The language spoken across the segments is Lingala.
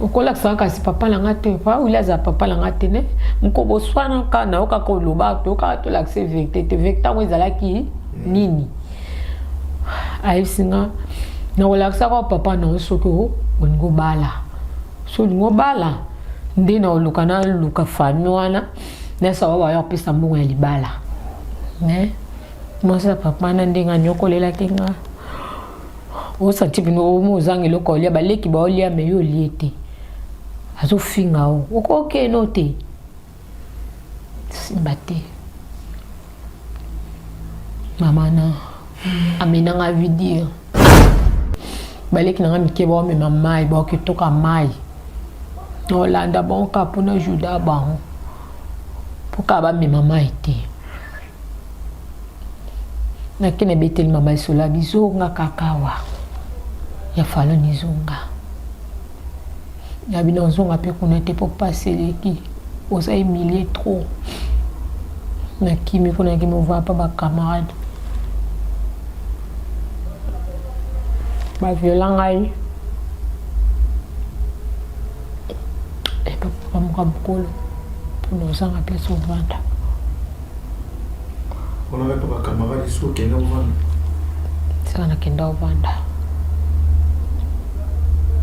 okola saka si papa langa te pa ou za papa langa te ne mkobo swana kana oka ko loba to ka to l'accès vérité te vecta ngo ezala ki nini aisinga na wala saka papa na soko ngo bala so ngo bala ndina olukana luka fami wana na sawa ba yo pesa mbongo ya libala ne mosa papa na ndinga nyokolela kinga osa tipino mo zangi lokolia baleki ba olia me yo liete azo finga o okoke note simbate mama na amena nga video baleki na nga mikeba o me mamai ba okitoka mai no landa bon kapuna juda ba poka ba me mamai te na kene betel mama isola bizo nga kakawa ya falo nizunga ya bino zonga pe kuna te pour passer leki osa humilier trop na kimi kuna kimi voit pas ba camarade ba violent ngai e papa mo kabukolo pour nous en appeler souvent. On avait pas camarade ici qui est au vent. C'est un qui est au vent.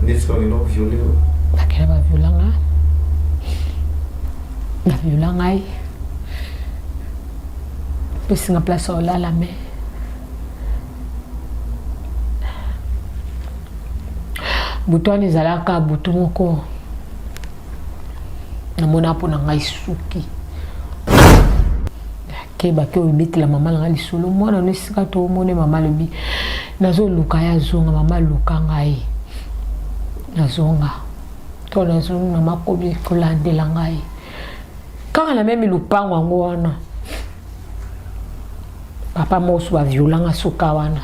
N'est-ce pas non violé? La qui va violent là. La violent là. Puis c'est en place là la main. Bouton les alaka bouton ko. Na mona po na ngai suki. Ba ke obiti la mama nga lisolo mwana no sika to mone mama lobi nazo luka ya zonga mama luka ngai nazonga to nazo mama ko bi ko landela ngai kanga la meme lupango ngo wana papa mo so ba violanga suka wana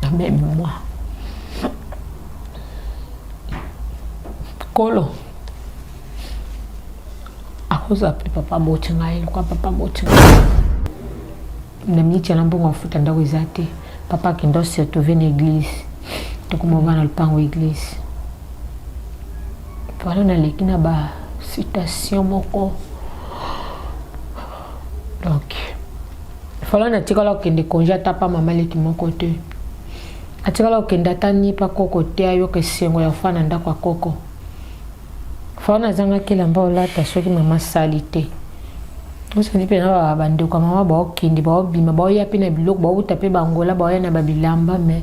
na meme moi kolo akoza papa motinga ile kwa papa motinga na miti na mbongo futa ndako izate papa kendo se trouver une église to kumova na lupango église pala na lekina ba citation moko donc fala na tikala kende konja tapa mama leki moko te atikala kende tani pa koko te ayo ke sengo ya fana ndako koko fona zanga kila mbao lata soki mama salite osa nipe na bande kwa mama ba okindi ba obima ba ya pina biloko ba utape bangola ba ya na babilamba me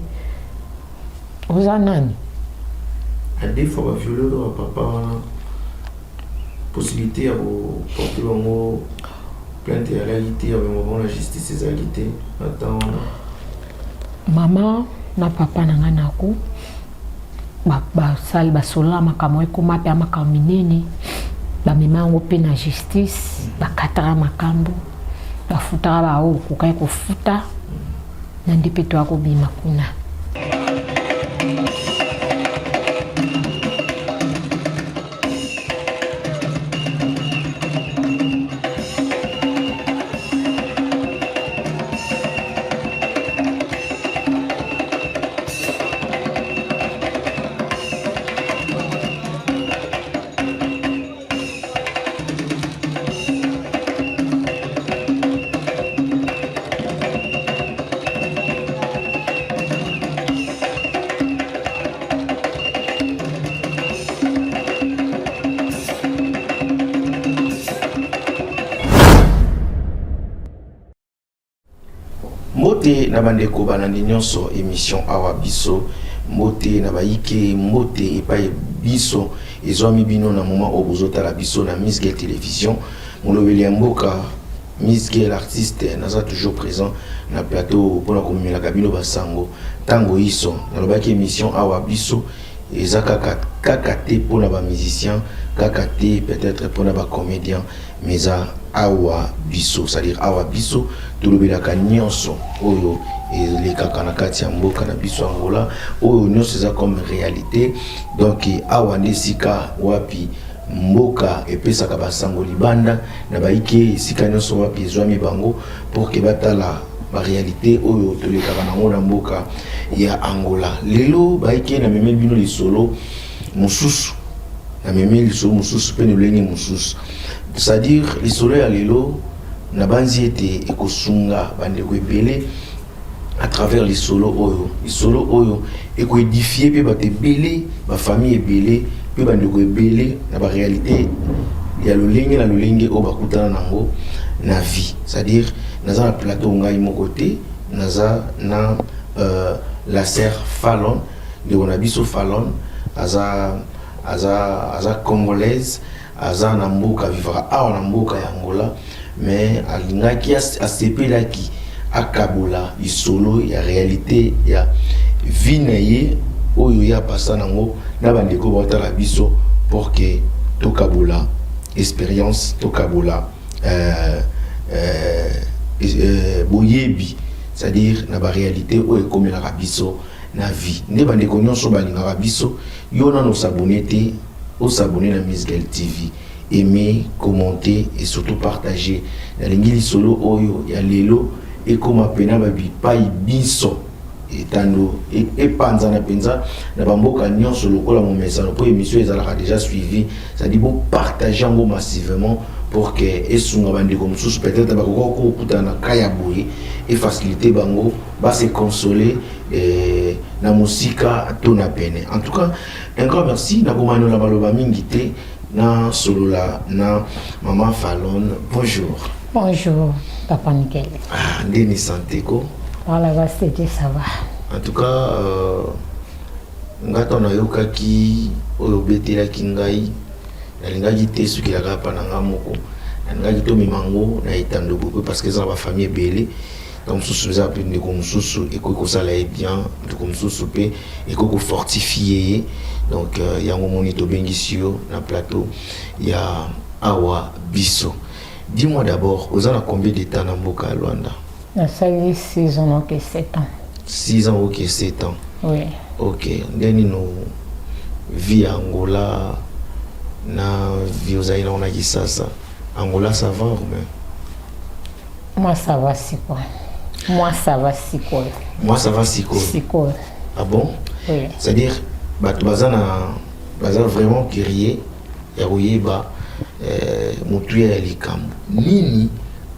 oza nani a des fois ba violer do papa possibilité à porter bango plainte à réalité avec moment la justice ezalité attends mama na papa na ngana ko ba sal ba sola makamo ekoma pe makamo minene ba mimango pe na justice ba katara makambo ba futa ba o kukai ko futa na ndipeto ako bima kuna Mote na bandeko banandi nyonso émission awa biso mote na baike mote epai biso ezwami bino na moment au bozotala biso na Miss Girl Télévision molobeli ya mboka Miss Girl artiste naza toujours présent na plateau pona komela kabino basango tango iso nalobaki émission awa biso eza kaka te pona ba musicien kaka te peut-être pona ba comédien mais za awa biso c'est-à-dire awa biso tolobelaka nyonso oyo elekaka na kati ya mboka na biso Angola oyo nyonso eza comme réalité donc awa nesika wapi mboka epesaka basango libanda na baike esika nyonso wapi ezwami bango pour que batala ba réalité oyo tolekaka nango na mboka ya Angola. Lelo baike na meme bino lisolo mususu na meme lisolo mususu pe lolenge mususu, c'est-à-dire lisolo ya lelo na banzi ete ekosunga bandeko ebele à travers les solos oyo et ko édifier pe ba te belé ba famille belé pe ba ndeko belé na ba réalité ya lolenge o ba kutana nango na vie, c'est-à-dire naza na plateau ngai mon côté naza na la sœur Fallon de Onabiso Fallon aza congolaise aza na mboka vivra awa na mboka ya Angola mais alingaki asepelaki akabula isolo ya réalité ya vie na ye oyo ya pasa nango na bandeko batala biso pour que tokabula expérience tokabula boyebi, c'est-à-dire na ba réalité oyo ekomela biso na vie nde bandeko nyonso balingaka biso yo na no s'abonner te au s'abonner na Misgel TV, aimer, commenter et surtout partager na lingili solo oyo ya lelo et comme apena babi pai biso etando et panza na penza na bamboka nyonso lokola mon message pour émission ezalaka déjà suivi, ça dit bon partager ngo massivement pour que esunga bandeko mususu peut-être bakoko okuta na kaya boye et faciliter bango ba se consoler na musika tona pene. En tout cas un grand merci na bomano la baloba mingi te na solola na maman Fallon. Bonjour. Bonjour, Papa Nickel. Ah, Ndeni santé ko. Voilà, ça va. En tout cas, ngata na yoka ki oyo betela kingai, nalingaki te suki la kapa na ngamoko. Nalingaki to mimango na itando beaucoup parce que ça va famille belé. Comme sous ça peut ne comme sous et ko ça là bien, comme sous pe et ko fortifier. Donc il y a un moment to bengisio na plateau, il y a awa biso. Dis-moi d'abord, vous avez combien de temps dans Mboka Luanda? J'ai 6 ans, ok, 7 ans. 6 ans, ok, 7 ans. Oui. Ok. Nous vie à Angola, na vie aux Aïna, on a dit ça. Angola, ça va ou bien? Moi, ça va si quoi. Moi, ça va si quoi. Moi, ça va si quoi. Si quoi. Ah bon? Oui. C'est-à-dire, tu vas vraiment crier, et bah. Mutuya ya likambo nini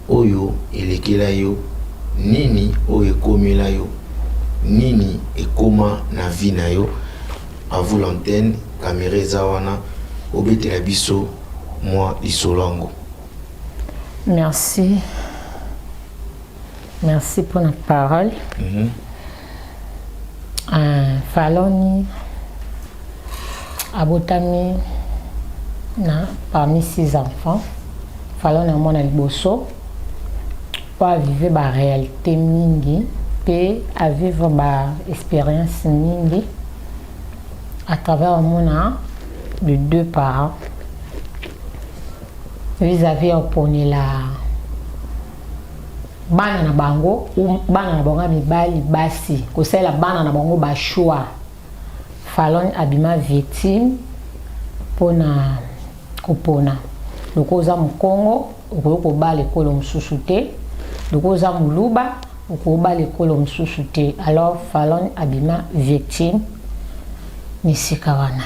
oyo elekela yo, nini oyo ekomela yo, nini ekoma na vie na yo. À vous l'antenne, caméra zawana obetela biso moi isolango. Merci pour notre parole. Fallon abotami parmi 6 enfants, Fallon na mona liboso pour vivre la réalité mingi, puis à vivre ba expérience mingi à travers de 2 parents vis-à-vis opone la bana na bango ou bana na bango mibali basi ko la bana na bango ba choix. Fallon abima victime pona kopona lokoza mukongo okoko bala ekolo mususu te, lokoza muluba okoko bala ekolo mususu te. Alors Fallon abima victime nisika wana,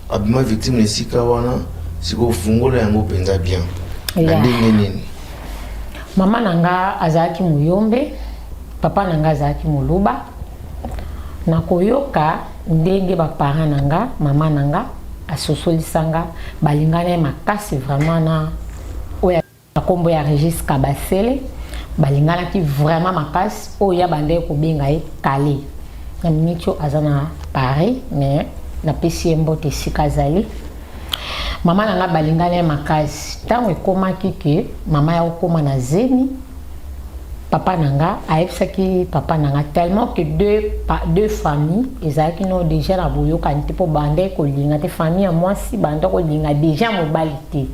abima victime nisika wana siko fungola yango penza bien na ndenge nini. Mama nanga azaki muyombe, papa nanga azaki muluba, na koyoka ndenge ba parents nanga mama nanga asosolisanga balingana makasi vraiment na oya kombo ya Régis Kabasele balingana ki vraiment makasi oya bande ko benga e kale na minicho azana Paris mais na pesi mbote sikazali. Mama nanga balingana makasi tango ekomaki ke mama ya okoma na zemi, papa nanga aepsaki papa nanga tellement que deux familles ezalaki no déjà na boyoka nte po bande ko linga te famille ya mwasi bande ko linga déjà mobali te.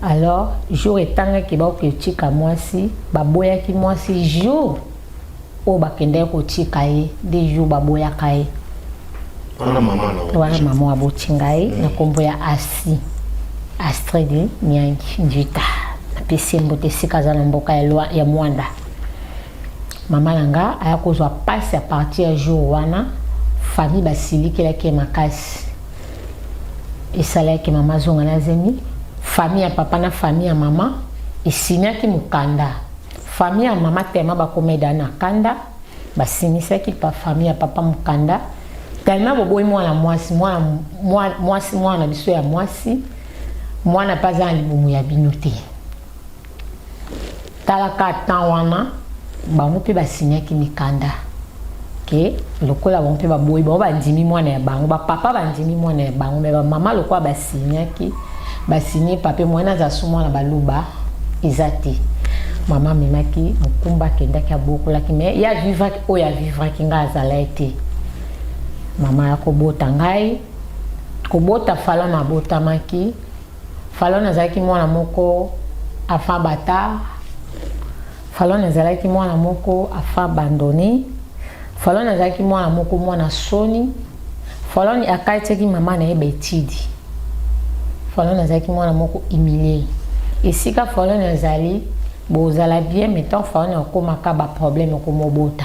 Alors jour etanga ke ba ko tika mwasi baboyaki mwasi jour o bakende ko tika ye des jours baboyaka ye wana mama abotinga ye na kombo ya Astrid Nyangi Njita na pesi mbote sika za na mboka ya Mwanda. Mama nanga aya kozwa passe à partir ya jour wana famille basiliki la ke makasi. Esala ke mama zonga na zemi, famille ya papa na famille ya mama isinyaki mukanda. Famille ya mama tema bakomeda na kanda, basimisaki pa famille ya papa mukanda. Tellement boboyi mwana mwana biso ya mwasi, mwana paza libumu ya binote. Talaka tawana bango pe basinyaki mikanda. Ke lokola bango pe baboyi bango bandimi mwana ya bango, ba papa bandimi mwana ya bango, mais ba mama lokola basinyaki, basinye pape mwana za sumwana baluba izati. Mama memaki mukumba kendaki abokolaki mais ya vivre o ya vivre ki nga azala ete. Mama ya kobota ngai, kobota fala na bota maki, fala na zaki mwana moko afa bata, fala na zaki mwana moko afa abandonné, fala na zaki mwana moko mwana soni, fala ni akaiteki mama na ebetidi, fala na zaki mwana moko humilié. Esika fala na zali bozala bien mettons fala na komaka ba problème ko mobota.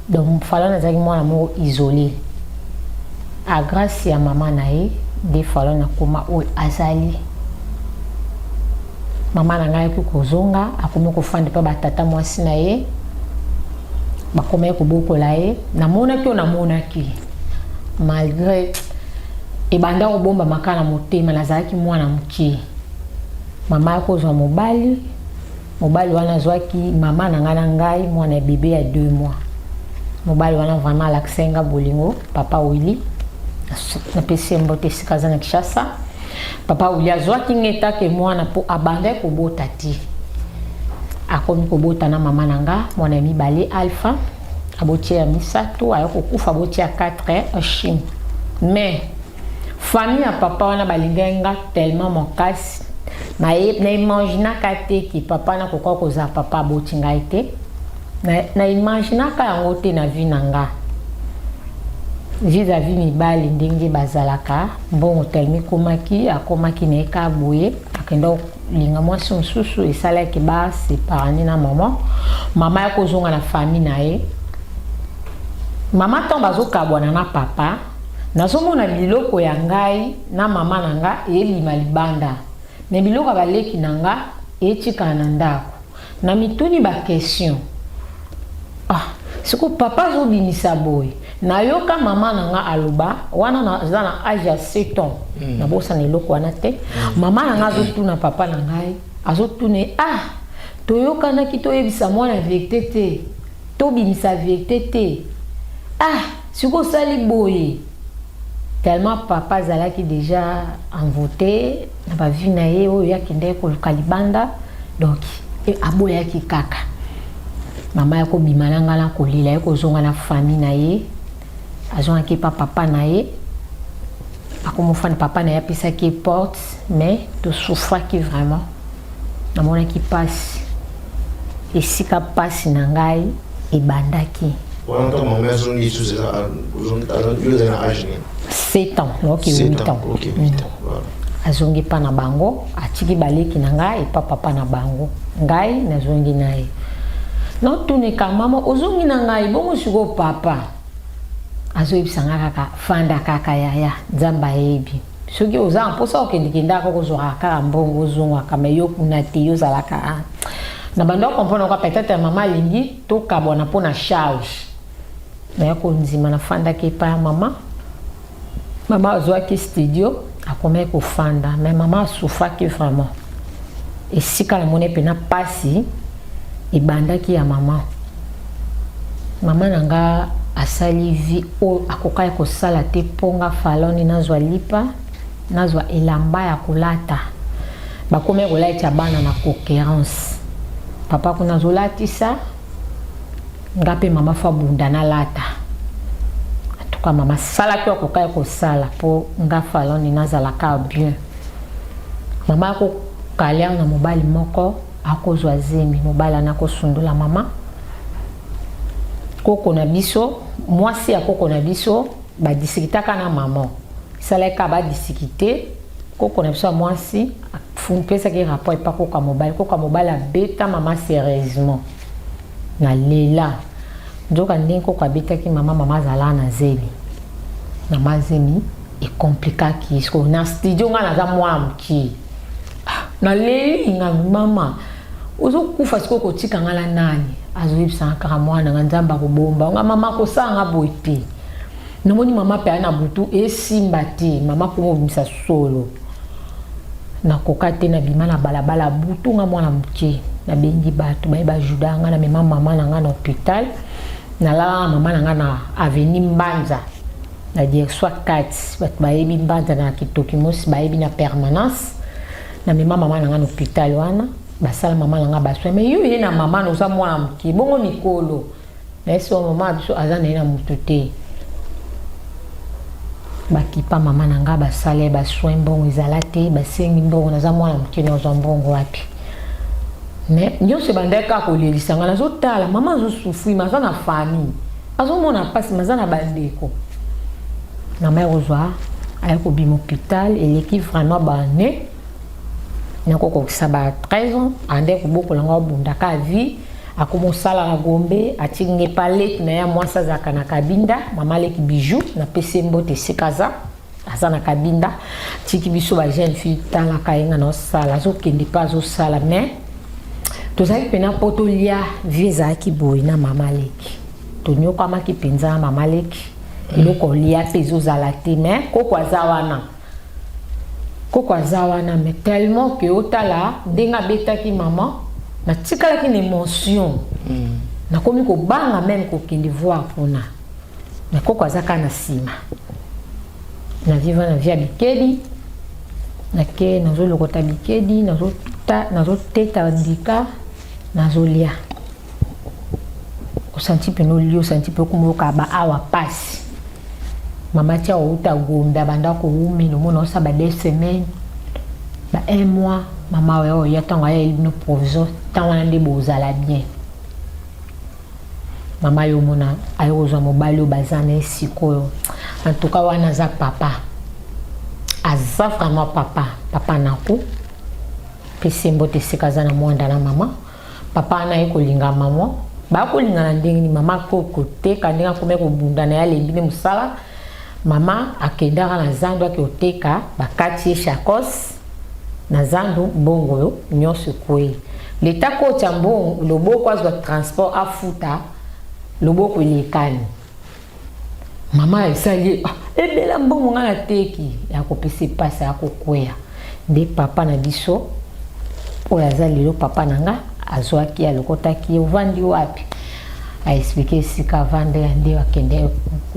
Donc fala na zaki mwana moko isolé. A grâce ya mama na ye de fala na koma o azali. Mama na ngai ku kozonga akomi ko fande pa batata mwasi na ye. Bakome ko bokola ye na mona ki malgré ebanda ko bomba makana motema na zaki mwana muki. Mama ko zo mobali wana zwaki mama na ngana ngai mwana bébé ya 2 mois. Mobali wana vraiment laksenga bolingo papa Willy na pesi mbote sikaza na Kishasa. Papa Willy azwaki ngeta ke mwana po abande ko bota ti. Akomi ko bota na mama nanga mwana mibale Alpha abotia ya misato ayoko kufa botia 4 ashim. Mais famille ya papa wana balingenga tellement mokasi na imagina kate ki papa na kokwa koza papa botinga ite. Na imagina ka yango te na vie nanga. Vis-à-vis mibali ndenge bazalaka, mbongo telmi komaki, akomaki na eka boye, akenda linga mwasi mosusu esalaki ba séparani na mama. Mama ya kozonga na famille na ye. Mama ton bazokabwana na papa, nazomona biloko ya ngai na mama nanga elima libanda. Me biloko baleki nanga etika na ndako. Na mituni ba question. Siko papa zo bimisa boy na yoka mama nanga aluba wana na zana âge ya 7 ans na bosa na eloko wana te mama nanga zo tuna papa na ngai azo tune toyoka na kito yebisa mwana vérité te to bimisa vérité te siko sali boy tellement papa zalaki déjà envoûté na ba vie na ye oyo yakinde ko kalibanda donc aboya ki kaka. Mama yako bimananga na kolila yako zonga na famille na ye azonga ki papa na ye akomofana papa na ye pisa ki porte mais to souffra ki vraiment na mona ki passe esika passe na ngai ebandaki wana to mama zongi sous ça vous avez âge 7 ans donc 8 ans OK 8 ans voilà azongi pa na bango atiki baleki na ngai pa papa na bango ngai na zongi na ye. Non tune ka mama ozongi na ngai bongo siko papa azoyebisanga kaka fanda kaka ya nzamba yebi soki oza mposa okendikenda kozwaka kaka mbongo ozongwa kama yo kuna te yozalaka na bando comprendre kwa peut-être mama lingi to kabona pona charge na yako nzima na fanda ke pa mama azwaki studio akome ko fanda mais mama souffra que vraiment et si kala mone pena pasi ibandaki ya mama nanga asali vi o akokai ko sala te ponga faloni nazwa lipa nazwa elamba ya kulata bakome kolata bana na concurrence papa kuna zolatisa ngape mama fa bunda na lata atuka mama sala ki akokai ko sala po nga faloni nazala ka bien mama ko kalia na mobali moko akozwa zemi mobala na kosundula mama koko na biso mwasi ya koko na biso ba disikitaka na mama salaka ba disikite koko na biso mwasi fun pesa ki rapport pas ko ka mobile a beta maman sérieusement na lela njoka ndingi ko beta ki mama zala na zeli na mazemi e compliqué ki isko na studio nga na za mwa mki na leli nga mama ozo kufa siko ko tika ngala nani azoyibisa kaka mwana nga nzamba ko bomba nga mama ko sanga boite namoni mama pe ana butu esimba te mama ko mobimisa solo na kokate na bima na balabala butu nga mwana mke na bengi bato ba juda nga na mama na nga na hôpital na la mama na nga na avenue Mbanza na direction 4 bat bayebi Mbanza na kitoki mosi bayebi na permanence na mama na nga na hôpital wana basala mama na nga baswe mais yo ile na mama no za mwana mke bongo mikolo na eso mama biso azana ina mutute bakipa mama na nga basale baswe mbongo izalate basengi mbongo na za mwana mke na za mbongo wapi mais nyonso bandeka ko lelisa nga nazo tala mama zo souffrir maza na famille azo mona pasi maza na bandeko na mère ozwa ayeko bim hôpital et l'équipe vraiment bané nako ko saba 13 ans ande ko boko langa bunda ka vie akomosala na gombe atinge palette na ya mwasa za kana kabinda mama leki bijou na pese mbote sekaza azana kabinda tiki biso ba jeune fille tala kayenga no sala zo kende pas zo sala mais tozali pena potolia vieza ki boy na mama leki tonyo kama ki penza mama leki loko lia pezo zala te mais koko azawana mais tellement que otala denga beta ki maman na tikala ki émotion na komi ko banga même ko kindi voir pona na koko azaka na sima na viva na via bikedi na ke nazo lokota bikedi nazo teta ndika nazo lia o senti peno lio senti pe kumuka ba awa passe mama tia outa gomba banda ko umi no mona sa ba 2 semaines ba 1 mois mama we ya tanga ya ilino provisoire tanga ndi bozala bien mama yo mona ayo zo mobali o bazana sikoyo en tout cas wana za papa aza vraiment papa nako pese mbote sekaza na mwanda na mama papa na yeko linga mama ba ko linga na ndingi mama ko kote kandinga ko meko bunda na ya lembine musala mama akendaka na zando akioteka bakati chakos na zando bongo yo nyonso kwe leta ko chambon loboko azwa transport afuta loboko lekani mama esali ebela mbongo ngana teki ya kopese pasa ya kokwea nde papa na biso oyo aza lelo papa nanga azwaki alokotaki ovandi wapi a expliqué sika vande nde wakende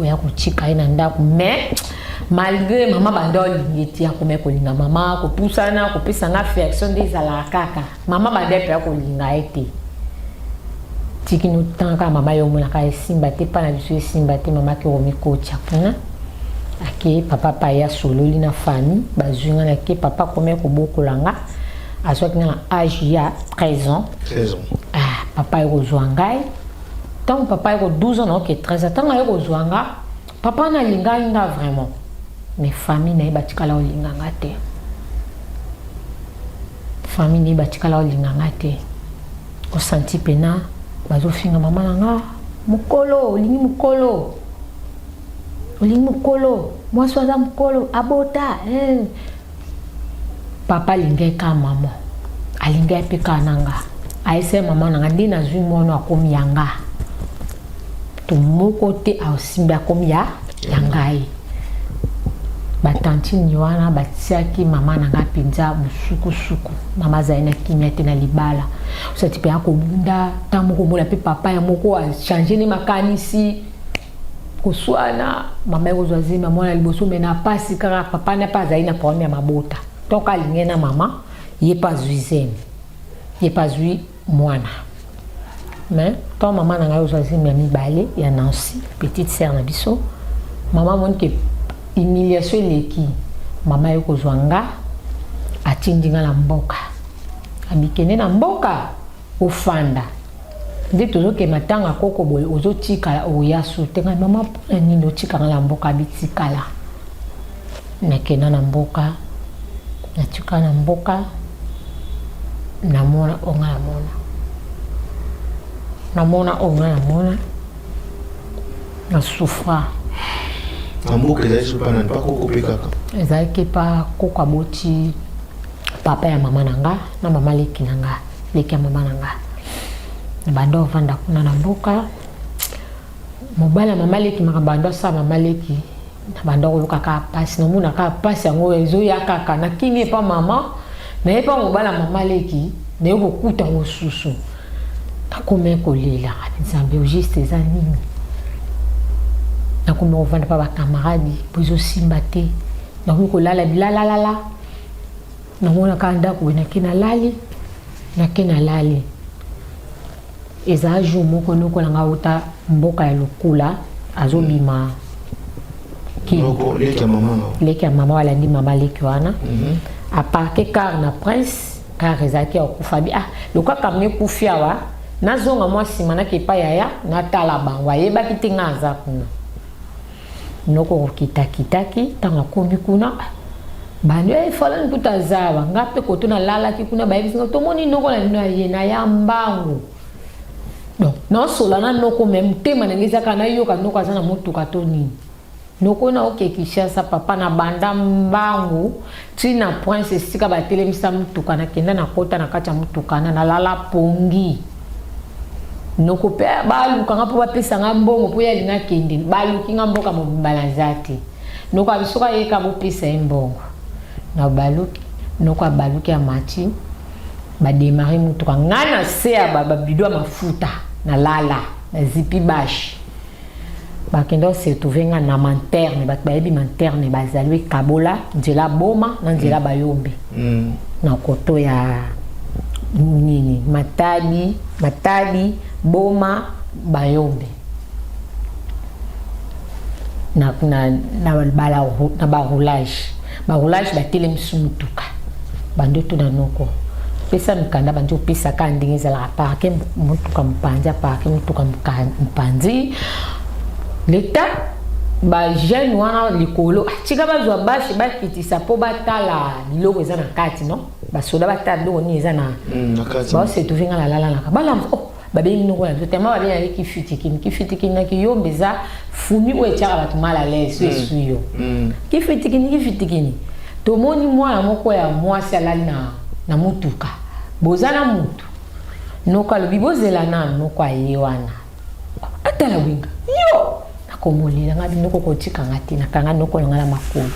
ya kuchika ina ndako mais malgré mama bandoli ngeti ya komeka kolinga mama kopusana kopesa na affection des ala kaka mama badepe ya kolinga ete tiki no tanka mama yo mona ka simba te pa na biso simba te mama ki romi kocha kuna ake papa pa ya sololi na famille bazunga na ke papa komeka kobokolanga azwaki na âge ya 13 ans papa yo kozwangai tant papa est 12 ans ok 13 ans tant est kozwanga papa na linga vraiment mais famille na batikala olinga ngate famille ni batikala olinga ngate ko senti pena bazo finga mama nanga mukolo olingi mukolo moi soza mukolo abota papa linga ka mama alinga pe kananga aise mama nanga ndina zwi mono akomi yanga to moko te ausimba komi ya yangai batantini wana batiaki mama nanga pinza busuku mama zaina kimia te na libala usati pe akobunda tamoko mola pe papa ya moko a changer ni makanisi kuswana mama yozwa zima mwana liboso mena pasi kaka papa na pa zaina problème ya mabota toka lingena mama ye pas zuizem ye pas zui mwana mais tant maman nanga yozwa zima mibale ya Nancy petite sœur na biso mama monke humiliation leki mama yoko zwanga atindinga na mboka abikene na mboka ofanda ndi tozoke matanga koko boye ozotika oyasu tenga mama pona nini otika na mboka bitikala nakena na mboka natika na mboka namona na souffra amboka ezali pa nan pa koko pe kaka ezalaki pa koko aboti papa ya mama nanga na mama leki nanga leki ya mama nanga bando vanda kuna na mboka mobala mama leki makabando sa mama leki na bando koluka ka pasi no muna ka pasi yango ezo ya kaka na kimi pa mama na epa mobala mama leki na yo kokuta mosusu nakome kolela nzambe juste eza nini nakome ovanda pa bakamaradi pozo simba te nakomi kolala bilalalala namona ka ndako nake na lali eza jour moko nokolanga uta mboka ya lokula azobima leki ya mama walandi mama leki wana aparke car na prince car ezalaki akufabi lokwa kamne kufiawa nazonga mwa nsima nakepa yaya natala bango ayebaki te nga aza kuna noko kitakitaki ntango akomi kuna bando efalani kuta azawa nga mpe koto nalalaki kuna bayebisinga tomoni noko na lino aye na ya mbangu donc nasola na noko me motema ndenge ezaka nayoka noko aza na motuka to nini noko na okekishasa papa na banda mbangu tina prince esika batelemisa motuka nakenda na kota na kati ya motuka na nalala pongi noko pe baluka nga po bapesa nga mbongo po yalinga kende baluki nga mboka mobala nzate noko abisoka yeka bopesa ye mbongo na baluki noko abaluki ya mati bademari motuka nga na se ya babido ya mafuta na lala na zipi bashi bakenda osetrouve nga na manterne bato bayebi manterne bazalwe kabola nzela boma na nzela bayombe na koto ya nini matadi boma bayombe na baroulage batelemisi mutuka bandoto na noko pesa mikanda banjo pesa ka ndenge ezalaka parke mutuka mpanzi aparke mutuka mpanzi leta bajeune wana likolo tika bazwa bashi bakitisa po batala biloko eza na kati no basoda batala biloko nini eza na baosetrouve nga nalalanaka balamba babengi noko na biso tema babengi kifitikini na kiyombe eza fumi oyo etiaka bato mal à l'aise esu yo kifitikini tomoni mwana moko ya mwasi alali na mutuka boza na mutu noko alobi bozela nanu noko aye wana atala winga yo nakomolela nga binoko kotika nga te nakanga noko na nga na makolo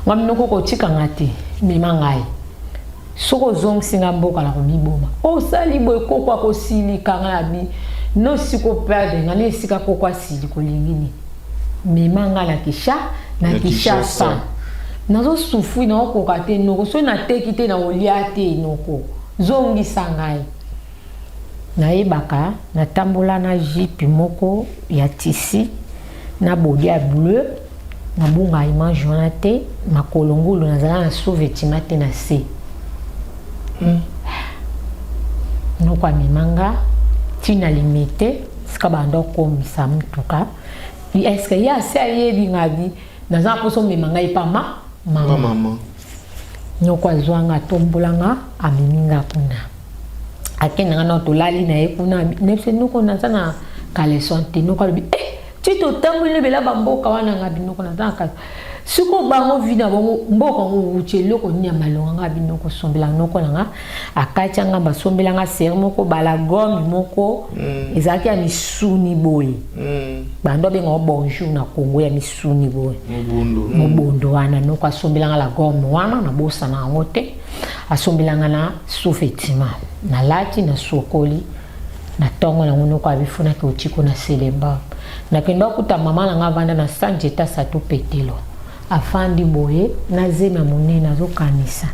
nga binoko kotika nga te mema ngai soko ozongisi nga mboka na komiboma osali boye koko akosilika nga na bi no siko perde nga ne esika koko asili kolingini mema nga na Kinshasa nazo sufui na okoka te noko so nateki te na olia te noko zongisa ngai nayebaka natambola na jipe moko ya tisi na bodi ya bleu na bunga image wana te makolongolo nazala na sous-vêtement te na se noko amemanga tina limite sika bando komisa mutuka eske ya se ayebi ngabi naza poso memanga ipama mama noko azwanga tombolanga ameminga kuna akenda nga tolali na ye kuna nefse noko naza na kaleson te noko alobi tito tamboli bela bamboka wana nga binoko naza na siko bango vina bango mboka ngo uchelo ko nya malonga nga binoko sombela noko nanga akati anga basombela nga ser moko bala gomme moko ezaki ya misuni boye bando benga bonjour na Kongo ya misuni boye mobondo wana noko asombela nga la gomme wana na bosa na ngote asombela nga na sous-vêtement na lati na sokoli na tongo na noko abifuna ke utiko na selemba na kendo kuta mama na nga vanda na sanjeta sato petelo afandi boye na zema monene azokanisa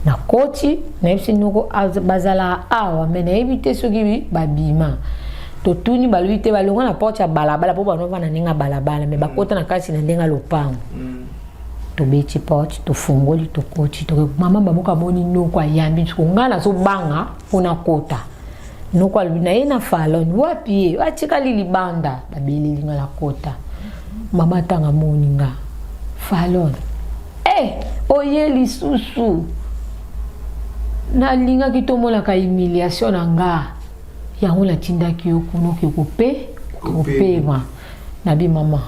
na koti na yebisi noko bazala awa me na yebi te soki babima totuni balobi te balonga na porte ya balabala po banova na ndenge ya balabala me bakota na kati na ndenge ya lopango tobeti porte tofungoli tokoti mama baboka boni noko ayambi nga nazobanga mpona kota noko alobi na ye na faloni wapi ye atikali libanda babelelinga na kota mama tanga moninga falon oye lisusu na linga ki to mona ka humiliation na nga yango la tinda ki okuno ki kope ma na bi mama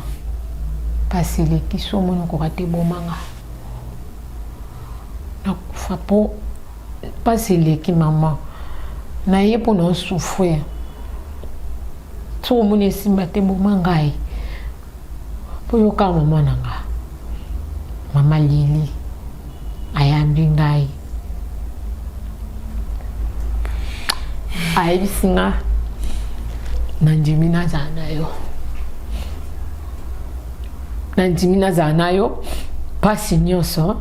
pasile ki so mona ko kate bomanga na kufa po pasile ki mama na ye po no souffrir so mona simba te bomanga ai po yo ka mama nanga mama Lili ayambi ngai aibisinga nanjimina zanayo pasi nyonso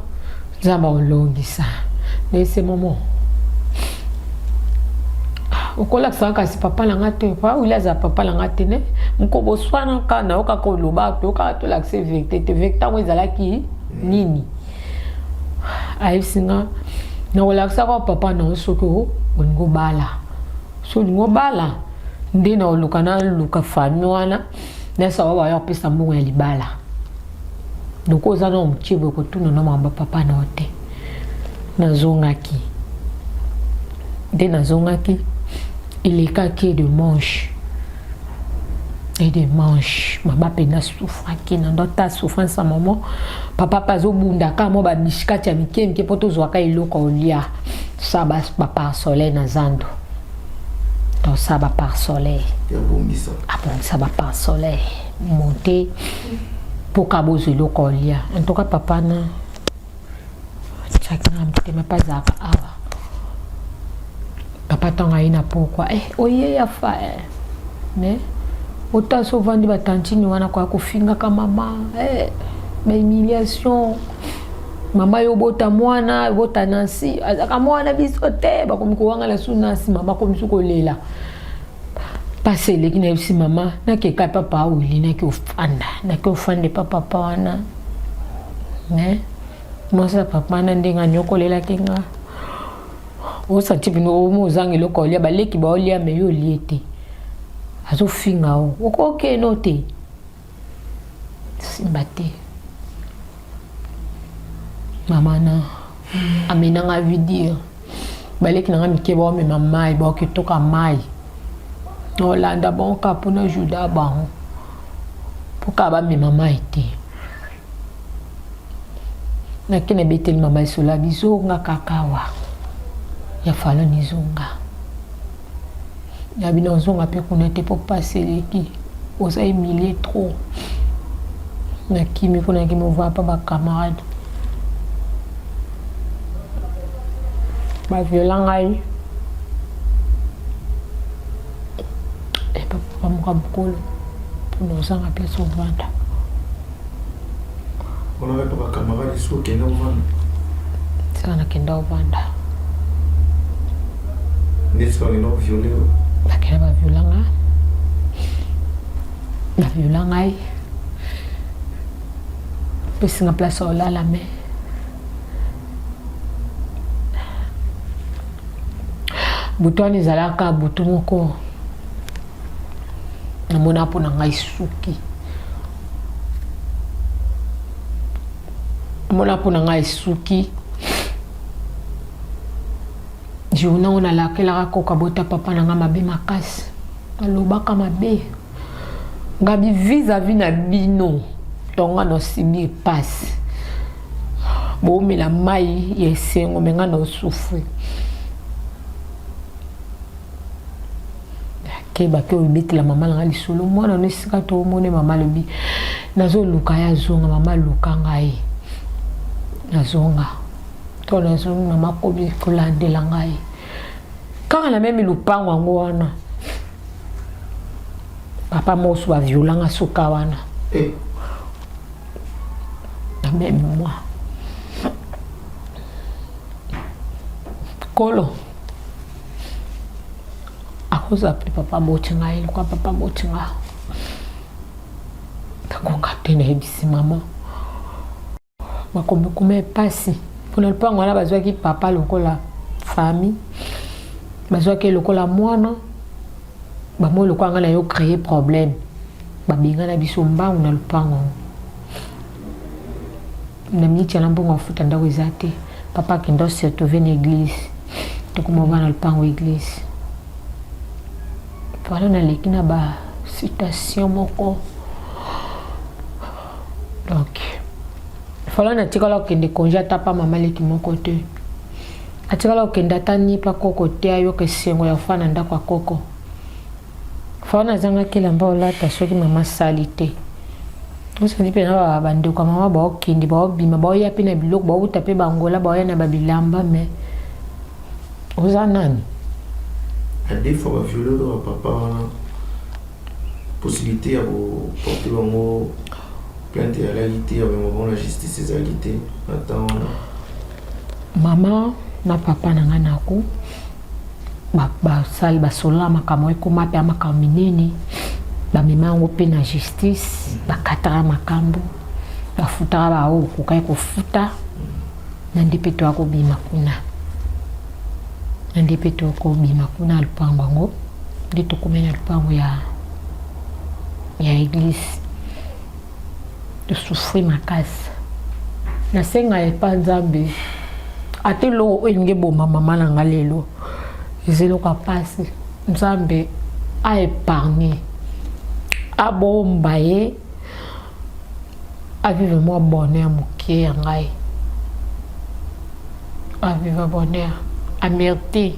zamba olongisa nese momo okolakisa kasi papa langa te pa ulaza papa langa te ne mkobo swana kana okakoloba to okatolakisa vérité te vérité tango ezalaki nini aibisinga nakolakisa kwa papa na soki olingo bala so lingo bala nde na oluka na luka fami wana nesa wa ya pesa mbongo ya libala donc oza na mchibo kotuna na mamba papa na ote nazongaki nde nazongaki ilekaki de manche et de manche mama pena souffraki na ndota souffrance à maman papa pazo bunda ka mo ba bishikati ya mikemike poto zwaka iloko olia saba papa soleil na zando donc ça va par soleil ça va par soleil monter pour kabozo iloko olia en tout cas papa na chakana mtema pas zaka awa papa tanga ina pourquoi oye ya fa mais autant souvent di batantini wana kwa kufinga kama mama ba humiliation mama yo bota mwana bota nasi azaka mwana bisote bakomiko wanga la sunasi mama komisuko lela pasele kina bisi mama na ke ka papa wili na ke ofanda papa wana ne mosa papa na ndenga nyoko lela kinga osa tipino mo zangi lokolia baleki ba olia meyo liete azo finga o okoke note simbate mama na amena nga video baleki na mike ba me mama ba kitoka mai no landa bon ka pona juda ba poka ba me mama ite na kene betel mama isola biso nga kakawa ya falo nizunga ya bino zonga pe connaître pour passer leki osa humilier trop na kimi pona ki mo va pas ba camarade ba violent ngai et papa mo ka bokolo pour zanga pe so vanda ona ba ba camarade so kena vanda sana kenda vanda n'est-ce pas non violé bakela ba violent ngai pesi nga place ola la me butoni zalaka butu moko na mona po na ngai suki mona po na ngai suki jouna on a la koka bota papa na nga mabe makasi alobaka mabe ngabi vis-à-vis na bino tonga no sibi passe bo mela mai yesengo menga no souffrir ke ba ke obiti la mama nga lisolo mwana no sika to mone mama lobi nazo luka ya zonga mama luka ngai nazonga to nazonga mama ko bi kolande la ngai quand la même lupango ngo wana papa mosu ba violanga suka wana même moi kolo akoza appeler papa motinga il quoi papa motinga takoka tena ebisi mama makombe kuma epasi pona lupango wana bazwaki papa lokola famille bazwaki lokola mwana bamo lokola na yo créer problème babinga na biso mbangu na lupango na miti ya mbongo futa ndako ezate papa kendo se trouver une église tokomova na lupango église. Voilà na leki na ba citation moko. Donc voilà na tikala okende congé ata pa mama leki moko te. Atikala okende ata nipa koko te ayoka esengo ya fana ndako ya koko. Voilà na zanga kelamba olata soki mama sali te. Osandi pe na bandeko mama ba okende ba obima ba oya pe na biloko ba uta pe bangola ba oya na babilamba mais oza nani? À des fois, il y a papa possibilité de porter une plainte à l'égalité avec la justice et l'égalité. Maman na papa na nganako ba sali ba sola makamo ekoma pe makamo minene ba memango pe na justice ba katara makambo ba futa ba o kukai ko futa na ndipeto ako bima kuna. Nandi peto ko bima kuna lupango ngo ndito kumenya lupango ya église de souffrir makasi na senga epa nzambe ate lo olinge boma mama na ngalelo ezelo ka pasi nzambe a épargné a bomba ye a vivre moi bonheur mokie ngai a vivre bonheur amerté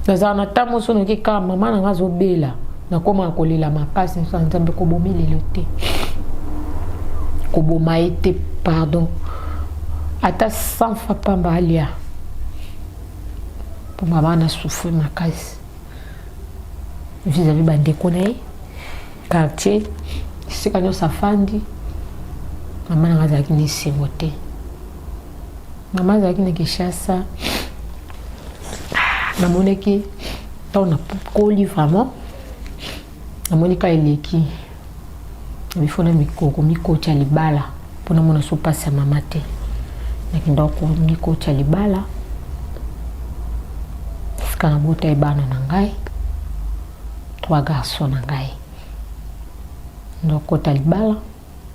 nazana tamo sono ki ka mama na ngazo bela na koma kolela makasi nzambe ko bomilelo te ko boma ete pardon ata sans fa pamba alia pour mama na souffrir makasi vis-à-vis bandeko na ye quartier sika nyo safandi mama na ngazaki ni sengo te mama zaki na Kinshasa na moneki tona koli vraiment na monika eleki bifona mikoko mikocha libala pona mona sopasa mama te na kindoko mikocha libala ska na bota ibana na ngai 3 garçons na ngai ndoko talibala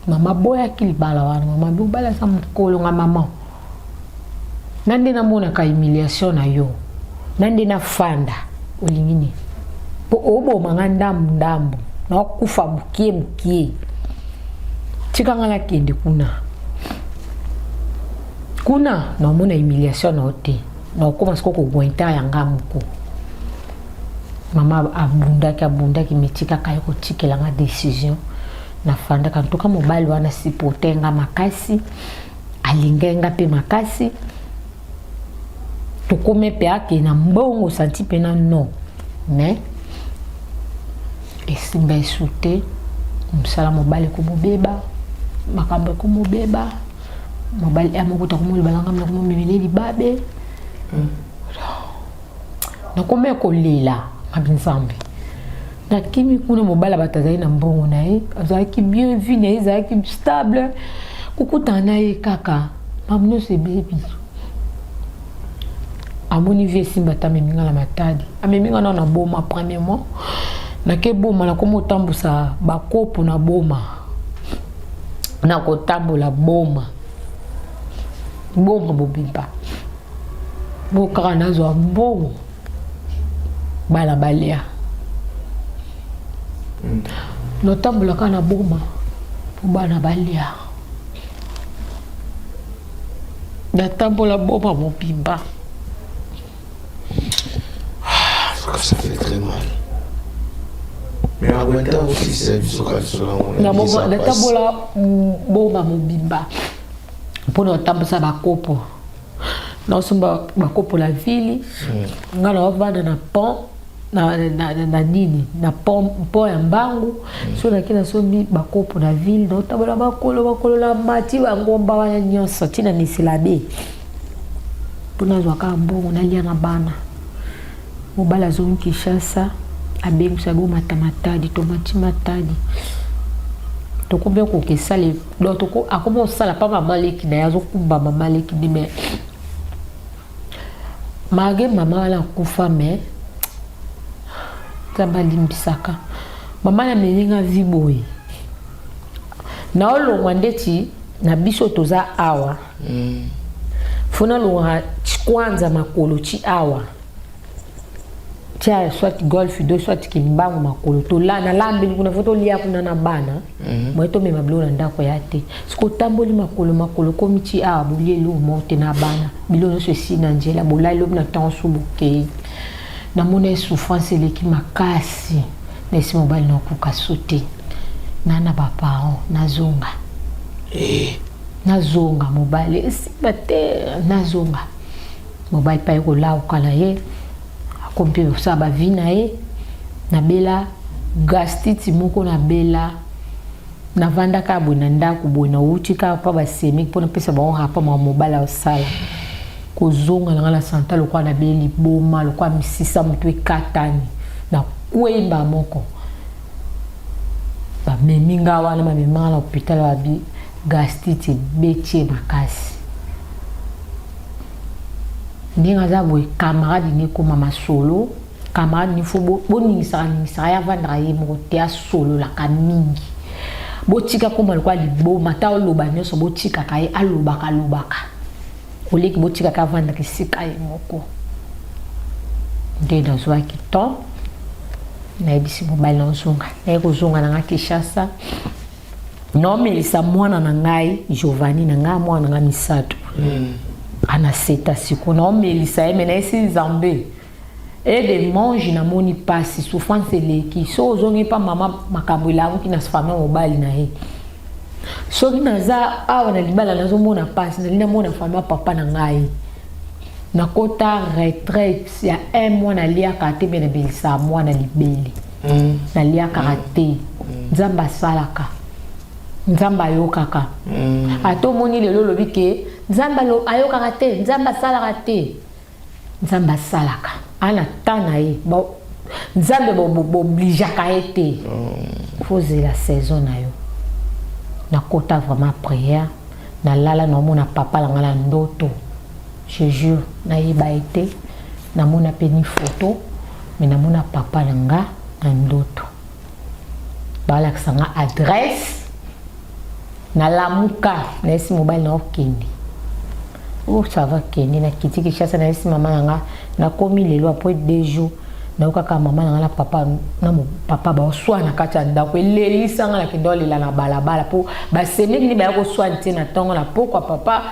mama boya kilibala wana mama bubala sa mkolo nga mama nande na mona ka humiliation na yo nande na fanda olingini po obo manga ndambu na kufa mukie tika ngala kende kuna na mona humiliation na ote na okoma siko ko gwenta ya ngamuko mama abundaki metika kayo ko tikela nga décision na fanda kan toka mobile wana sipotenga makasi alingenga pe makasi tukome pe ake na mbongo santi pe na no mais esimba esute msala mobile ko mobeba makambo ko mobeba mobile amokuta ko molibanga mna ko momemeli babe na kome ko lila abinzambe na kimi kuna mobile batazai na mbongo na ye azaki bien vu na ye azaki stable kukutana ye kaka mamno se baby amoni vie simba ta meminga la matadi ameminga na boma premièrement na ke boma na komo tambusa bakopo na boma na ko tambola boma bobimba bokara nazo mbongo bala balia no tambola kana boma bana balia na tambola boma mobimba. Ça fait très mal. Mais en même temps aussi c'est du socal sur la monnaie. Na tambola boma mobimba pour tambosa bakopo na osumba bakopo la ville ngana ovanda na pont na nini na pont ya mbangu so na kina sombi bakopo na ville na tambola bakolo la mati bangomba wana nyonso tina misilabe pona zwaka mbongo na lia na bana mobala zone Kinshasa abengu sago matamatadi tomati matadi tokombia ko kesale do toko akomo sala pa mama leki na yazo kumba mama leki ni me mage mama wala kufa me tamba limbisaka mama na meninga viboyi na olo wandeti na biso toza awa funa lo kwanza makolo chi awa tia soit golf do soit kimbangu makolo to la na lambi kuna foto lia kuna na bana mweto me mablo na ndako yate siko tamboli makolo komi chi awa bulie lu monte na bana bilo no se si na njela bolai lo na tansu buke na mona souffrance leki makasi na esi mobile na kuka sote nana papa nazonga nazonga mobile esi bate nazonga mobile pa ko la ukala ye akompe saba vina ye na bela gastiti moko na bela na vanda ka bona ndako bona uti ka pa ba semi pona pesa ba on hapa ma mobile osala kozonga na la santa lo kwa na beli boma lo kwa misisa mtu ekatani na kwemba moko ba meminga wana ma memanga na hospital wa bi gastiti betie makasi ndinga za boy camarade ni ko mama solo camarade ni fo boni sa ya vanda ye mo te solo la kamingi botika ko mal kwa libo mata oloba nyoso botika kai alobaka oleki botika ka vanda ki sika ye moko ndena zwa ki to na ebisi mobile na zonga na ko zonga na Kinshasa no melisa mwana na ngai Giovanni na nga mwana na misato ana seta siku na melisa emena esi zambe et de mange na moni pasi souffrance leki so zongi pa mama makambo ilamu ki na famille mobile na he so kinaza awa na libala na zomona pasi na lina mona famille papa na ngai na kota retraite ya un mois na lia kate bena belisa mwana libeli na lia karate nzamba salaka nzamba yokaka ato moni lelo lobi ke nzamba lo ayokaka te nzamba salaka te nzamba salaka ana tana ye bo nzambe bo obligaka ete faut la saison na yo na kota vraiment prière na lala na mona papa la ngala ndoto je jure na yeba ete na mona peni photo mais na mona papa la nga na ndoto bala kisanga adresse na lamuka na esi mobile na okende ça va kendi na kiti Kinshasa na esi mama nga na komi lelo après 2 jours na okaka mama nga na papa na mo papa ba oswana kati ndako elelisa nga na kindole la na balabala po ba semeki ni ba ko swana te na tongo na pokwa papa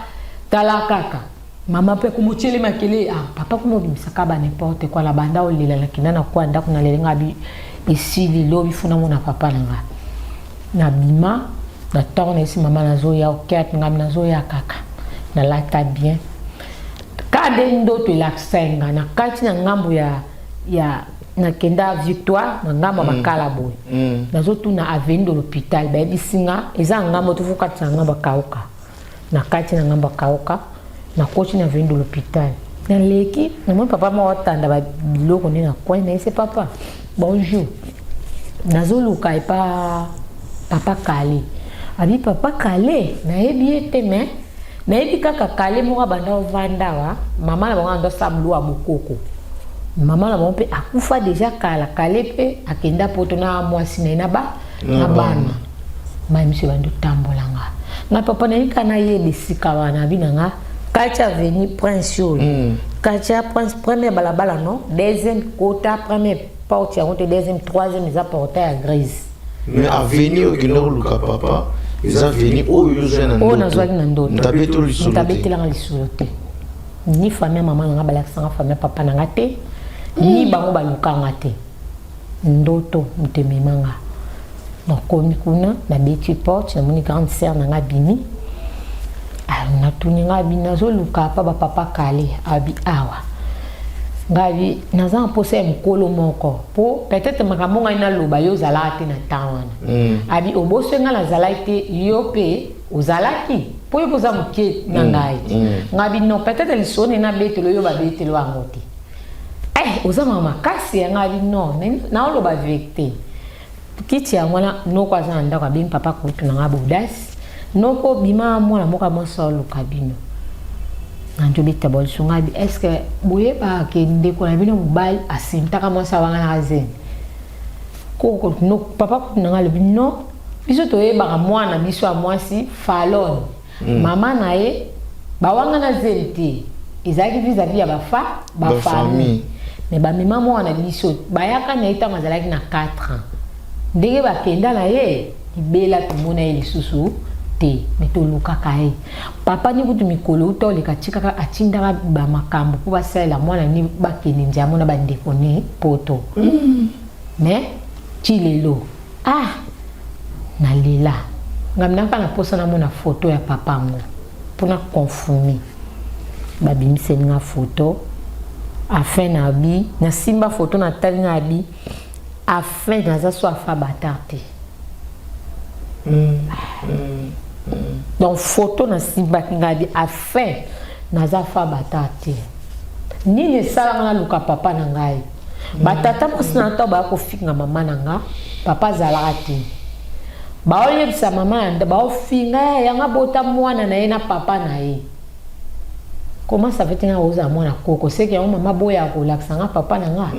tala kaka mama pe kumuchele makele papa kumobimisa ka ba n'importe quoi la banda olela na kinana kwa ndako na lelenga bi esili lobi funa mona papa nga na bima na tongo na esi mama na zo ya oket ngam na zo ya kaka na lata bien kade ndoto la senga na kati na ngambo ya na kenda victoire na ngambo makala boy na zo tu na avenue de l'hôpital ba bisinga eza ngambo tu fuka tsa ngambo kauka na kati na ngambo kauka na kochi na avenue de l'hôpital na leki na mon papa mo otanda ba biloko ni na kwa na ese papa bonjour na zo luka pa papa kale abi papa kale na ebiete me na ebi kaka kale mo banda ovanda wa mama na bango ndo samlu wa bokoko mama na bango pe akufa déjà kale pe akenda poto na mwasi na bana ma misi bandu tambolanga na papa na ikana ye bisika wana binanga kacha veni prince kacha prince premier balabala non deuxième kota premier porte ya honte deuxième troisième ils apportaient à grise mais avenir okino luka papa ils ont venu au Yuzena ndoto ntabetela lisolo te ni famille mama nga balakisanga famille papa nanga te ni bango balukanga te ndoto mutememanga nakomi kuna na beti porte na moni grande sœur nanga bini na tuni nga bina zo luka pa ba papa kale abi awa ngabi naza mposa mkolo moko po peut-être makamonga ina loba yo zalate na tawana abi oboso nga la zalate yo pe ozalaki po yo boza muke na ngai ngabi no peut-être lisone na betelo yo ba betelo angote oza mama kasi ngabi no na loba vecte kiti ya mwana no kwa za ndaka bin papa kutu na ngabodas no ko bima mwana moka mosolo kabino nanjobi tabol sungabi est-ce que boye ba ke ndeko na bino mobile asintaka mosa wanga na zen ko no papa ko na ngalo bino biso to e ba mwana biso a mwasi falon mama na ye ba wanga na zenti ezalaki vis-à-vis ya ba famille mais ba mama mwana biso bayaka na ita mazalaki na 4 ans ndenge bakenda na ye ibela tumona ye lisusu te metoluka kae papa ni kutu mikolo to le katika atindaka ba makambo po basala mwana ni bakene njamo na bandeko ne poto mais chilelo na lela ngamnaka na posa na mona photo ya papa ngo pona confirmer babimise nga photo afin na bi na simba photo na tali na bi afin na za so afa batarte donc photo na simba nga bi afin na za fa batarte nini sala nga luka papa na ngai batata posina to ba ko finga mama na nga papa zalati ba oyebisa mama nda ba ofinga ya nga bota mwana na ye na papa na ye. Comment ça fait que tu as mon coco? C'est que maman boya ko laksanga papa nanga.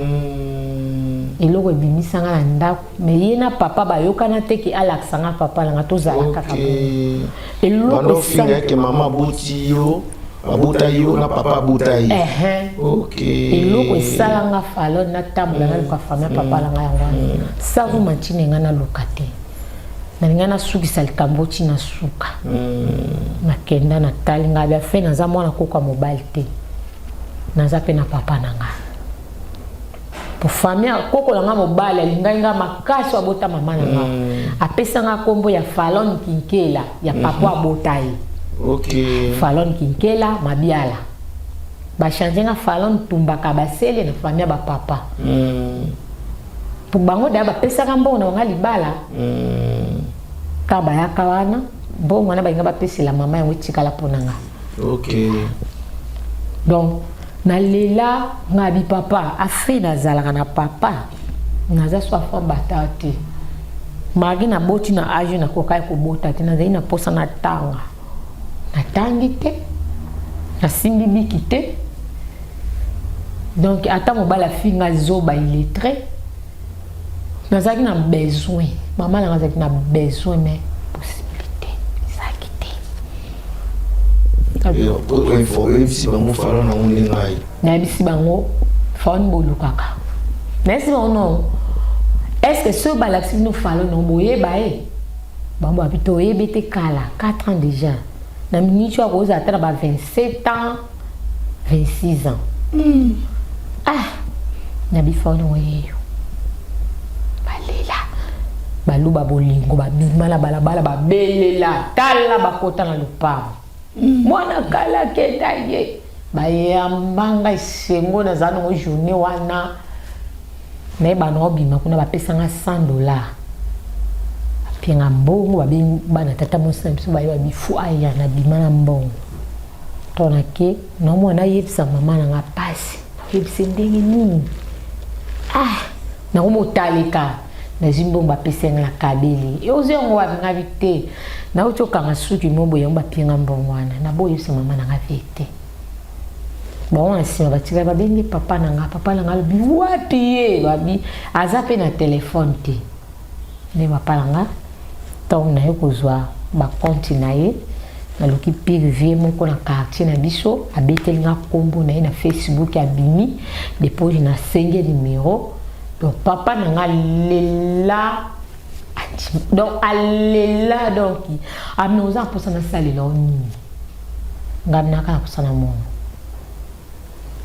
Eloko ebimi sanga na ndako. Mais yena papa ba yokana te ki alaksanga papa nanga to zala kaka. Eloko finga ke mama buti yo, abuta yo na papa buta yi. OK. Eloko esalanga falo na tambola na ko famia papa nanga yango. Ça vous mantine ngana lokate. Na ngana suki salikambo tina suka. Na kenda na tali ngabe fe na za mwana ko kwa mobile te. Na za pe na papa nanga. Po famia koko langa mobile linga makasi abota mama nanga. Apesa nga kombo ya Fallon Kinkela ya papa abotai. OK. Fallon Kinkela mabiala. Ba changer nga Fallon tumbaka basele na famia ba papa. Pour bango da ba pesa nga mbona nga libala. Kaba ya kawana bon wana ba ngaba pesi la mama yango tikala ponanga. OK. Donc na lela ngabi papa afina zalaka na papa naza swafa batati magi na boti na aju na kokai ko bota te na zaina posa na tanga na tangi te na simbi biki te donc ata mobala finga zoba illettré nazaki na besoin mama na nazaki na besoin mais possibilité zaki te info si bango falo na ngone ngai na bisi bango fon bolu kaka nesi non est-ce que ce balaxi no falo no boye bae bambo abito yebete kala 4 ans déjà na minute wa koza tala ba 27 ans 26 ans na bifono yeyo baluba bolingo babima la balabala babelela tala bakota na lupango mwana kala keta ye bayambanga isengo na zano journée wana me bana obima kuna bapesanga $100 apienga mbongo bana tata mosambiso bayo bifu aya na bima na mbongo tona ke no mwana yebisa mama na ngapasi yebisa ndenge nini na umotalika na zimbo bapesenga na kabeli yoze ngo wa vite na uchoka ngasuki mombo ya mbapienga mbongwana na boyo se mama na ngavete bon asi batika babengi papa na nga lobi wapi ye babi azape na telefone te ne papa na nga ton na yokozwa ba compte na ye na loki privé moko na quartier na biso abeteli nga kombo na ye na Facebook abimi depuis na senge numéro. Donc papa n'a lela donc alela donc amnoza pour ça na salela oni ngamna kana pour ça na mo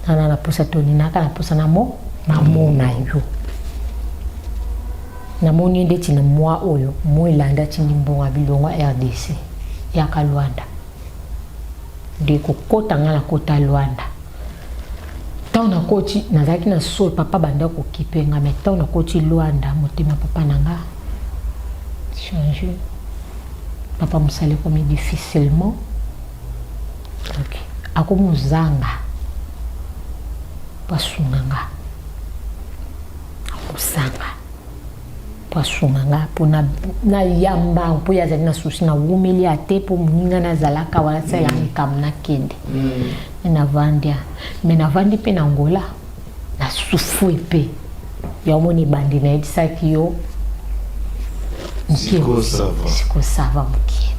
ana na pour ça toni na kana pour ça na mo na yo na moni ndeti na moi oyo mo ilanda tini mbonga bilonga RDC ya Kalwanda de kokota ngala kota Luanda. Na koti nazaki na so papa banda ko kipenga mais na koti Luanda motema papa nanga changer papa musale comme difficilement OK akomuzanga pasunganga pona na yamba po ya zali na susi na wumeli ate po muninga na zalaka wala tsela kamna kende na vandia me na vandi pe na ngola na sufu pe ya moni bandi na edisaki yo siko sava mki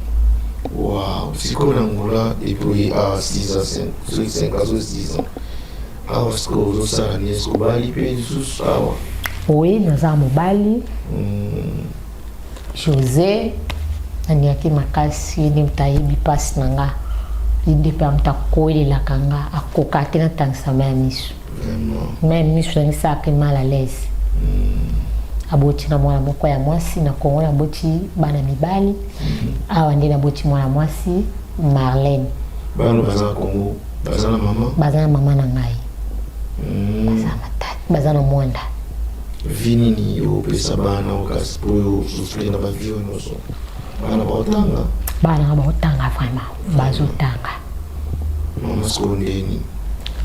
wow sikoyo na ngola depuis à 6 ans 5 ans 6 ans awa sikoyo ozosala nini eske obali mpe lisusu awa? Oui, naza mobali José aniaki makasi ni mutayebi pasi na nga inde mpe amutakoyelelaka nga akoka te natangisa ma ya miso ma ya miso nangisaka mal à l'aise. Aboti na mwana moko ya mwasi na Kongo naboti bana mibali awa nde naboti mwana mwasi Marlène. Bana baza Kongo baza na mama? Baza na mama na ngai. Baza matati baza na mwanda. Vini ni opesa bana okasi po yo souffrir na ba vie nyonso. Bana baotanga? Bana baotanga vraiment bazotanga. Mama skondeni.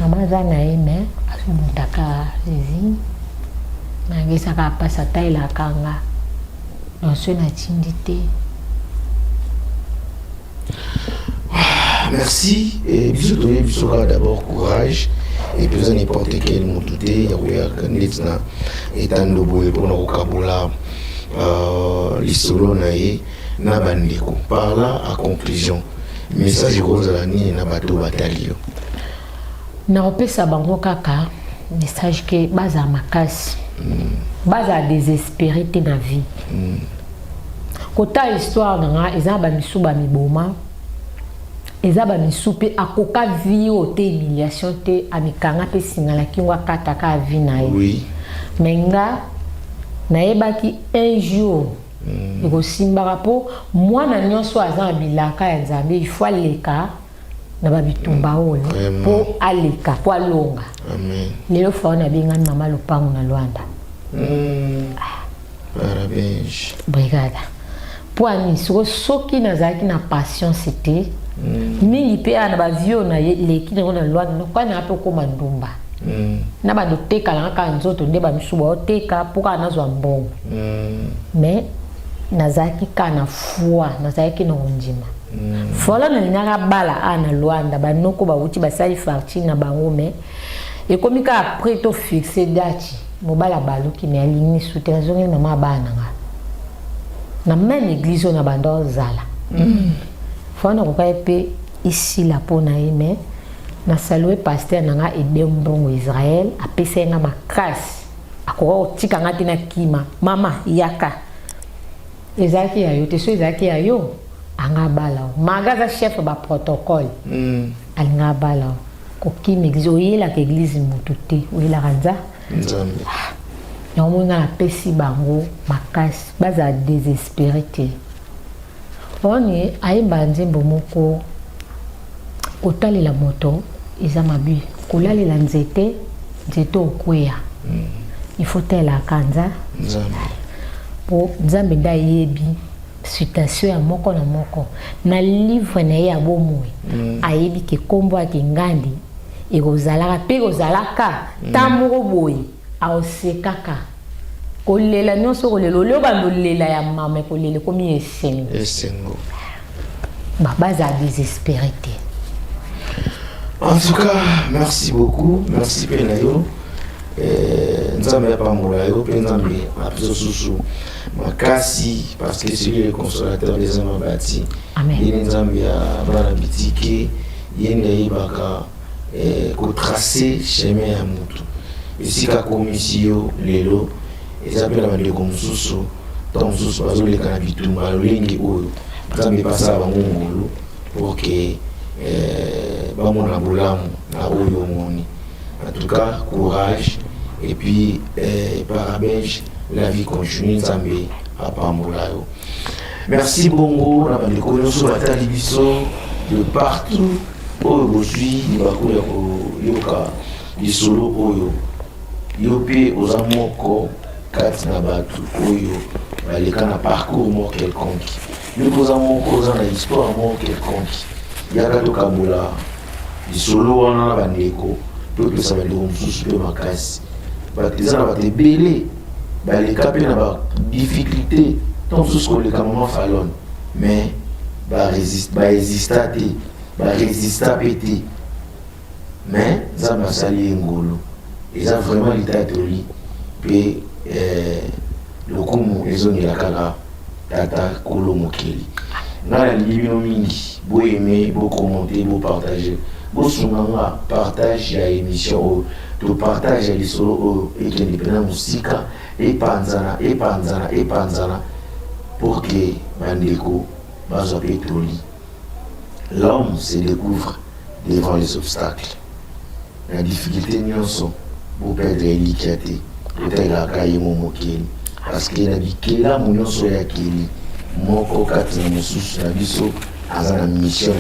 Mama za na ye me asumutaka zizi. Nagesaka pasa taila kanga. Nonso na tindite. Merci et bisous d'abord courage et puis n'importe quel motuté ya kanitna etando boye pona okabula lisolo na ye na bandeko par là à conclusion message kozala nini na bato batalio na opesa bango kaka message ke baza makasi baza désespéré te na vie kota histoire nga eza ba misuba miboma ezaba misupe akoka vie o te humiliation te amikanga pe singala kingwa kata ka vie na ye. Oui. Menga na yebaki un jour eko simbaka po mwana nyonso aza bilaka ya Nzambe il faut leka na babitumba oyo po aleka po alonga. Amen. Lelo fa na binga mama lopango na Luanda. Parabéns. Brigada. Po ani soki nazaki na patience te mingi pe ana ba vio na leki na Luanda kwa na pe ko mandumba. Na ba doteka la ka nzoto nde ba misuba oteka po ka nazwa mbongo. Mais nazaki kana foi nazaki na ondima. Fola na nyaka bala ana Luanda ba noko ba uti ba sali farci na bango mais et comme ka après to fixer date mobala baluki me aligné soutenir zongi mama bana nga. Na même église na bando zala. Fona ko pe ici la pona mais na saluer pasteur nanga edembongo Israël apesa nga makasi akoko tika ngati na kima mama yaka ezaki ya yo te so ezaki ya yo anga bala magaza chef ba protocole alinga bala ko kimi église oyela ke église mututé oyela kanza Nzambe nyamo nga apesi bango makasi baza désespéré te oni ayemba nzembo moko kotalela moto eza mabi kolalela nzete okweya il faut tela kanza Nzambe po Nzambe nda yebi citation ya moko na moko na livre na ye ya bomoi ayebi ke kombo ake ngandi ekozalaka pe kozalaka tamoko boye aosekaka kolela nyonso kolela olio bandolela ya mama kolela komi esengo baza désespéré te. En tout cas, merci beaucoup. Merci Penayo. Nzambe ya pambola yo pe Nzambe apiso susu makasi parce que c'est lui le consolateur des hommes bâtis. Amen. Yene Nzambe ya bana bitike yende yibaka ko tracer chemin ya mutu. Esika komisio lelo ezapela bandeko mususu donc mususu bazoleka na bitumba lolengi oyo Nzambe pasa bango ngolu pour que bamona bolamu na oyo moni. En tout cas, courage et puis parabège, la vie continue Nzambe à Pambolayo. Merci Bongo, na bandeko nyonso batali biso de partout oyo bozwi libako ya koyoka lisolo oyo yo mpe oza moko kati na bato oyo baleka na parcours moko quelconque yo mpe oza moko oza na histoire moko quelconque yaka tokambola lisolo wana na bandeko mpe opesa bandeko mosusu mpe makasi bato eza na bato ebele baleka mpe na badifficulté to mosusu koleka mama falone mais baresista te baresista mpe te mais Nzambe asali ye ngolo eza vraiment litatoli mpe lokumu ezongela kaka tata kolo mokeli. Nga na libino mingi, bo aimer, bo commenter, bo partager. Bo sunanga partage ya émission, to partage ya lisolo et que indépendant musika et panzana pour que bandeko bazo pétroli. L'homme se découvre devant les obstacles. La difficulté nyonso pour perdre l'équité. Peut-être la caille momokeli parce que la bikela nyonso ya keli moko kati na mususu na biso azana mission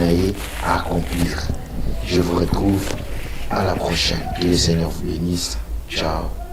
à accomplir. Je vous retrouve à la prochaine. Que le Seigneur vous bénisse. Ciao.